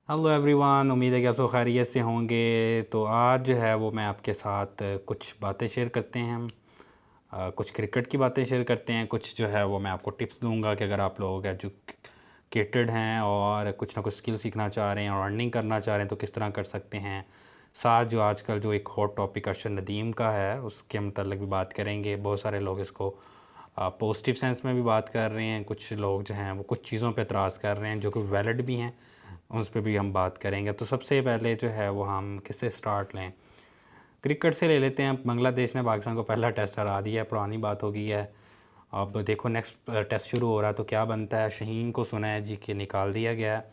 Hello everyone, उम्मीद है कि आप सब खैरियत से होंगे। तो आज जो है वो मैं आपके साथ कुछ बातें शेयर करते हैं हम। कुछ क्रिकेट की बातें शेयर करते हैं, कुछ जो है वो मैं आपको टिप्स दूंगा कि अगर आप लोग एजुकेटेड हैं और कुछ ना कुछ स्किल सीखना चाह रहे हैं और अर्निंग करना चाह रहे हैं तो किस तरह कर सकते हैं। साथ जो आजकल जो एक हॉट टॉपिक अरशद नदीम का है उसके मतलब भी बात करेंगे। बहुत सारे लोग इसको पॉजिटिव सेंस में भी बात कर रहे हैं, कुछ लोग जो हैं वो कुछ चीज़ों पे एतराज़ कर रहे हैं जो कि वैलिड भी हैं, उस पर भी हम बात करेंगे। तो सबसे पहले जो है वो हम किससे स्टार्ट लें, क्रिकेट से ले लेते हैं। बांग्लादेश ने पाकिस्तान को पहला टेस्ट हरा दिया है, पुरानी बात हो गई है। अब देखो नेक्स्ट टेस्ट शुरू हो रहा है तो क्या बनता है। शहीन को सुना है जी कि निकाल दिया गया है,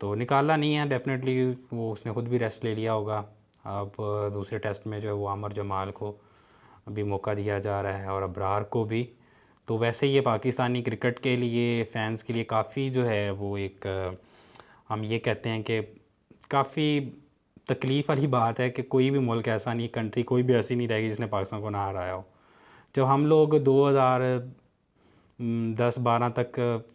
तो निकाला नहीं है डेफिनेटली, वो उसने खुद भी रेस्ट ले लिया होगा। अब दूसरे टेस्ट में जो है वो आमर जमाल को अभी मौका दिया जा रहा है और अबरार को भी। तो वैसे ये पाकिस्तानी क्रिकेट के लिए, फैंस के लिए काफ़ी जो है वो एक हम ये कहते हैं कि काफ़ी तकलीफ़ वाली बात है कि कोई भी मुल्क ऐसा नहीं, कंट्री कोई भी ऐसी नहीं रहेगी जिसने पाकिस्तान को ना हराया हो। जब हम लोग 2010-12 तक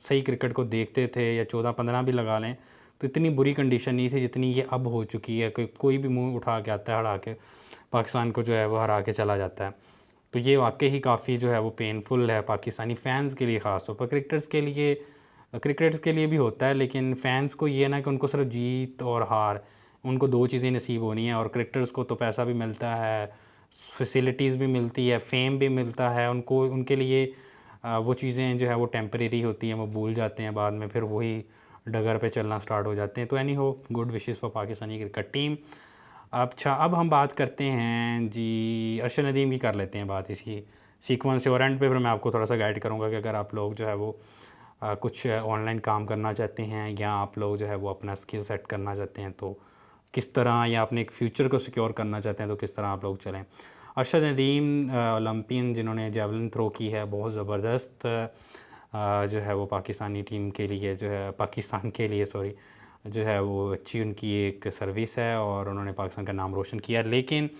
सही क्रिकेट को देखते थे, या 14-15 भी लगा लें, तो इतनी बुरी कंडीशन नहीं थी जितनी ये अब हो चुकी है। कोई भी मुंह उठा के आता है, हरा के पाकिस्तान को जो है वो हरा के चला जाता है। तो ये वाकई ही काफ़ी जो है वो पेनफुल है पाकिस्तानी फ़ैन्स के लिए, ख़ास तौर पर। क्रिकेटर्स के लिए भी होता है, लेकिन फ़ैन्स को ये ना कि उनको सिर्फ जीत और हार, उनको दो चीज़ें नसीब होनी है। और क्रिकेटर्स को तो पैसा भी मिलता है, फैसिलिटीज़ भी मिलती है, फेम भी मिलता है उनको। उनके लिए वो चीज़ें जो है वो टेम्परेरी होती हैं, वो भूल जाते हैं बाद में, फिर वही डगर पे चलना स्टार्ट हो जाते हैं। तो एनी हो, good wishes for Pakistani cricket team. अच्छा, अब हम बात करते हैं जी, अरशद नदीम की कर लेते हैं बात इसी सीक्वेंस से, और एंड पे फिर मैं आपको थोड़ा सा गाइड करूँगा कि अगर आप लोग जो है वो कुछ ऑनलाइन काम करना चाहते हैं, या आप लोग जो है वो अपना स्किल सेट करना चाहते हैं तो किस तरह, या अपने एक फ़्यूचर को सिक्योर करना चाहते हैं तो किस तरह आप लोग चलें। अरशद नदीम ओलंपियन जिन्होंने जेवलिन थ्रो की है, बहुत ज़बरदस्त जो है वो पाकिस्तानी टीम के लिए, जो है पाकिस्तान के लिए सॉरी, जो है वो अच्छी उनकी एक सर्विस है और उन्होंने पाकिस्तान का नाम रोशन किया। लेकिन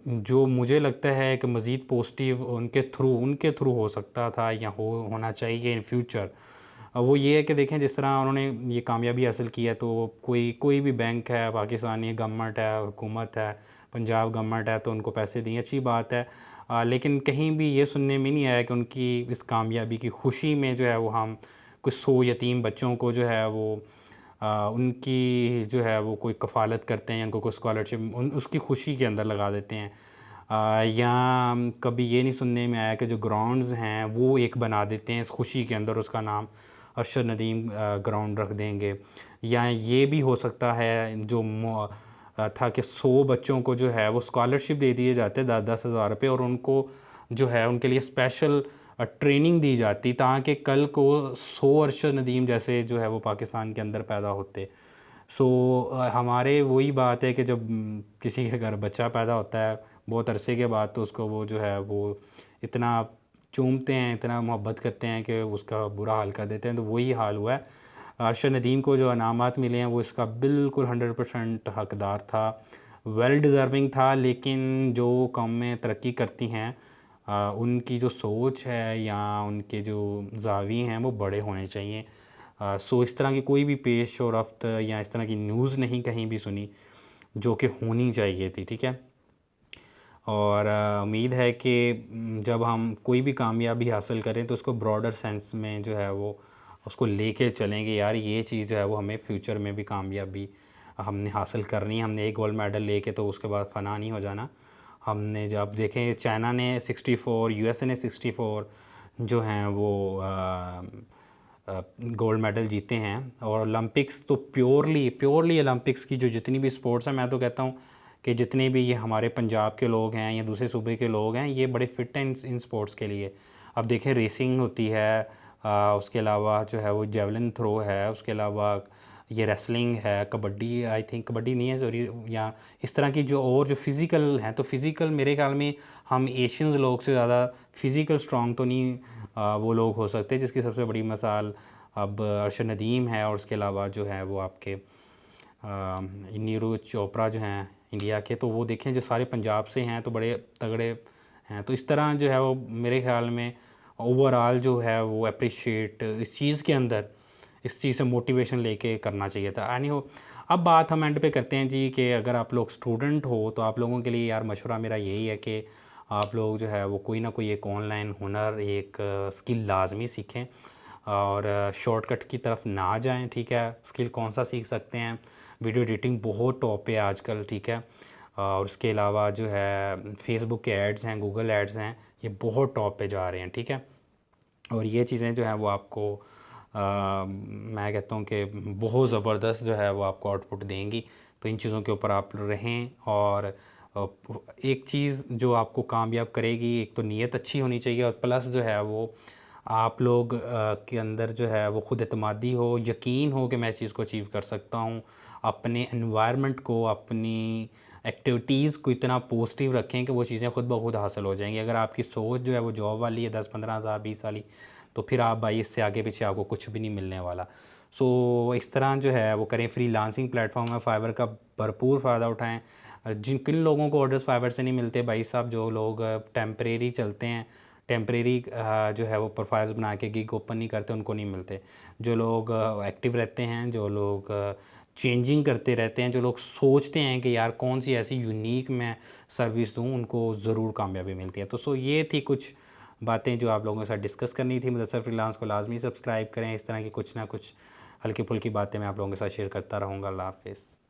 जो मुझे लगता है कि मज़ीद पॉजिटिव उनके थ्रू हो सकता था, या होना चाहिए इन फ्यूचर, वो ये है कि देखें जिस तरह उन्होंने ये कामयाबी हासिल की है, तो कोई भी बैंक है, पाकिस्तानी गवर्नमेंट है, हुकूमत है, पंजाब गवर्नमेंट है, तो उनको पैसे दिए, अच्छी बात है। लेकिन कहीं भी ये सुनने में नहीं आया कि उनकी इस कामयाबी की खुशी में जो है वो हम कुछ 100 यतीम बच्चों को जो है वो उनकी जो है वो कोई कफ़ालत करते हैं, या उनको कोई स्कॉलरशिप उसकी खुशी के अंदर लगा देते हैं। या कभी ये नहीं सुनने में आया कि जो ग्राउंड्स हैं वो एक बना देते हैं इस खुशी के अंदर, उसका नाम अरशद नदीम ग्राउंड रख देंगे। या ये भी हो सकता है जो था कि 100 बच्चों को जो है वो स्कॉलरशिप दे दिए जाते 10-10 हज़ार रुपये, और उनको जो है उनके लिए स्पेशल ट्रेनिंग दी जाती, ताकि कल को 100 अरशद नदीम जैसे जो है वो पाकिस्तान के अंदर पैदा होते। सो हमारे वही बात है कि जब किसी के घर बच्चा पैदा होता है बहुत अरसे के बाद, तो उसको वो जो है वो इतना चूमते हैं, इतना मोहब्बत करते हैं कि उसका बुरा हाल कर देते हैं। तो वही हाल हुआ है। अरशद नदीम को जो इनामात मिले हैं वो इसका बिल्कुल 100% हकदार था, वेल डिज़र्विंग था। लेकिन जो कौमें तरक्की करती हैं उनकी जो सोच है या उनके जो ज़ावी हैं वो बड़े होने चाहिए। सो इस तरह की कोई भी पेश और रफ्त या इस तरह की न्यूज़ नहीं कहीं भी सुनी जो कि होनी चाहिए थी, ठीक है। और उम्मीद है कि जब हम कोई भी कामयाबी हासिल करें तो उसको ब्रॉडर सेंस में जो है वो उसको लेके चलेंगे, यार ये चीज़ जो है वो हमें फ्यूचर में भी कामयाबी हमने हासिल करनी है। हमने एक गोल्ड मेडल लेके तो उसके बाद फ़ना नहीं हो जाना। हमने जब देखें चाइना ने 64, यूएसए ने 64 जो हैं वो गोल्ड मेडल जीते हैं। और ओलंपिक्स तो प्योरली प्योरली ओलंपिक्स की जो जितनी भी स्पोर्ट्स हैं, मैं तो कहता हूँ कि जितने भी ये हमारे पंजाब के लोग हैं या दूसरे सूबे के लोग हैं, ये बड़े फिट हैं इन स्पोर्ट्स के लिए। अब देखें रेसिंग होती है, उसके अलावा जो है वो जेवलिन थ्रो है, उसके अलावा ये रेसलिंग है, कबड्डी, आई थिंक कबड्डी नहीं है सॉरी, या इस तरह की जो और जो फिज़िकल हैं। तो फिज़िकल मेरे ख्याल में हम एशियंस लोग से ज़्यादा फिज़िकल स्ट्रॉन्ग तो नहीं वो लोग हो सकते, जिसकी सबसे बड़ी मिसाल अब अरशद नदीम है। और उसके अलावा जो है वो आपके नीरज चोपड़ा जो हैं इंडिया के, तो वो देखें जो सारे पंजाब से हैं तो बड़े तगड़े हैं। तो इस तरह जो है वो मेरे ख्याल में ओवरऑल जो है वो अप्रिशिएट इस चीज़ के अंदर इस चीज़ से मोटिवेशन लेके करना चाहिए था। एनी हो, अब बात हम एंड पे करते हैं जी कि अगर आप लोग स्टूडेंट हो तो आप लोगों के लिए यार मशवरा मेरा यही है कि आप लोग जो है वो कोई ना कोई एक ऑनलाइन हुनर, एक स्किल लाजमी सीखें और शॉर्टकट की तरफ ना जाएं, ठीक है। स्किल कौन सा सीख सकते हैं, वीडियो एडिटिंग बहुत टॉप पे आजकल, ठीक है। और उसके अलावा जो है फेसबुक के एड्स हैं, गूगल एड्स हैं, ये बहुत टॉप पे जा रहे हैं, ठीक है। और ये चीज़ें जो हैं वो आपको मैं कहता हूँ कि बहुत ज़बरदस्त जो है वो आपको आउटपुट देंगी। तो इन चीज़ों के ऊपर आप रहें। और एक चीज़ जो आपको कामयाब करेगी, एक तो नीयत अच्छी होनी चाहिए और प्लस जो है वो आप लोग के अंदर जो है वो खुद एतमादी हो, यकीन हो कि मैं इस चीज़ को अचीव कर सकता हूँ। अपने एनवायरनमेंट को, अपनी एक्टिविटीज़ को इतना पॉजिटिव रखें कि वो चीज़ें खुद ब खुद हासिल हो जाएंगी। अगर आपकी सोच जो है वो जॉब वाली है, 10-15 हज़ार 20 वाली, तो फिर आप भाई इससे आगे पीछे आपको कुछ भी नहीं मिलने वाला। सो इस तरह जो है वो करें। फ्रीलांसिंग प्लेटफॉर्म है फाइवर का, भरपूर फ़ायदा उठाएं। किन लोगों को ऑर्डर्स फाइवर से नहीं मिलते भाई साहब, जो लोग टेम्परेरी चलते हैं, टेम्परेरी जो है वो प्रोफाइल्स बना के गिग ओपन नहीं करते, उनको नहीं मिलते। जो लोग एक्टिव रहते हैं, जो लोग चेंजिंग करते रहते हैं, जो लोग सोचते हैं कि यार कौन सी ऐसी यूनिक मैं सर्विस दूं, उनको ज़रूर कामयाबी मिलती है। तो सो ये थी कुछ बातें जो आप लोगों के साथ डिस्कस करनी थी। मुदस्सर फ्रीलांस को लाजमी सब्सक्राइब करें। इस तरह की कुछ ना कुछ हल्की फुल्की बातें मैं आप लोगों के साथ शेयर करता रहूँगा। अल्लाह हाफ़िज़।